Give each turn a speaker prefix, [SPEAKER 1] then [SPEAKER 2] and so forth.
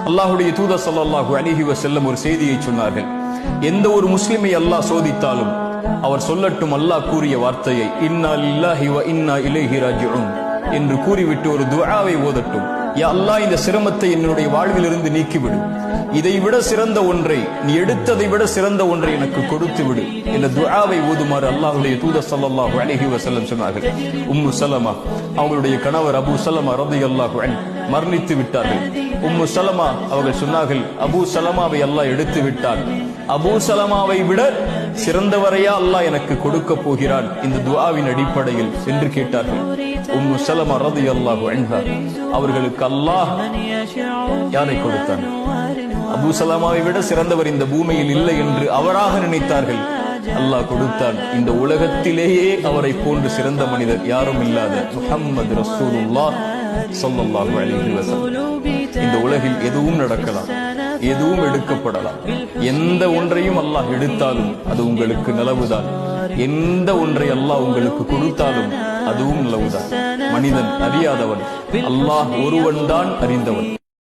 [SPEAKER 1] அல்லாஹ்வுடைய தூதர் ஸல்லல்லாஹு அலைஹி வஸல்லம் ஒரு செய்தியை சொன்னார்கள். எந்த ஒரு முஸ்லிமை அல்லாஹ் சோதித்தாலும் அவர் சொல்லட்டும் அல்லாஹ் கூறிய வார்த்தையை, இன்னா லில்லாஹி வ இன்னா இலைஹி ராஜிஊன் என்று கூறிவிட்டு ஒரு துஆவை ஓதட்டும். யா அல்லாஹ், இந்த சிரமத்தை என்னுடைய வாழ்விலிருந்து நீக்கிவிடு, இதை விட சிறந்த ஒன்றை, நீ எடுத்ததை விட சிறந்த ஒன்றை எனக்கு கொடுத்து விடு என்ற துஆவை ஓதுமாறு அல்லாஹ்வுடைய தூதர் ஸல்லல்லாஹு அலைஹி வஸல்லம் சொன்னார்கள். உம்மு சலமா, அவங்களுடைய கணவர் அபூ சலமா ரலியல்லாஹு அன்ஹு மரணித்து விட்டார்கள். உம்மு சலமா அவர்கள் சொன்னார்கள், அபூ சலமாவை அல்லாஹ் எடுத்து விட்டார், அபூ சலமாவை விட சிறந்தவரையா அல்லாஹ் எனக்கு கொடுக்க போகிறான் இந்த துஆவின் அடிப்படையில் என்று கேட்டார்கள். உம்மு சலமா ரலியல்லாஹு அன்ஹா அவர்களுக்கு அல்லாஹ் யாரை கொடுத்தான்? அபூ சலமாவை விட சிறந்தவர் இந்த பூமியில் இல்லை என்று அவராக நினைத்தார்கள். அல்லாஹ் கொடுத்தான். இந்த உலகத்திலேயே அவரை போன்று சிறந்த மனிதர் யாரும் இல்லாத முஹம்மது ரசூலுல்லாஹ் ஸல்லல்லாஹு அலைஹி வஸல்லம். இந்த உலகில் எதுவும் நடக்கலாம், எதுவும் எடுக்கப்படலாம். எந்த ஒன்றையும் அல்லாஹ் எடுத்தாலும் அது உங்களுக்கு நலவுதான். எந்த ஒன்றை அல்லாஹ் உங்களுக்கு கொடுத்தாலும் அதுவும் நலவுதான். மனிதன் அறியாதவன், அல்லாஹ் ஒருவன் தான் அறிந்தவன்.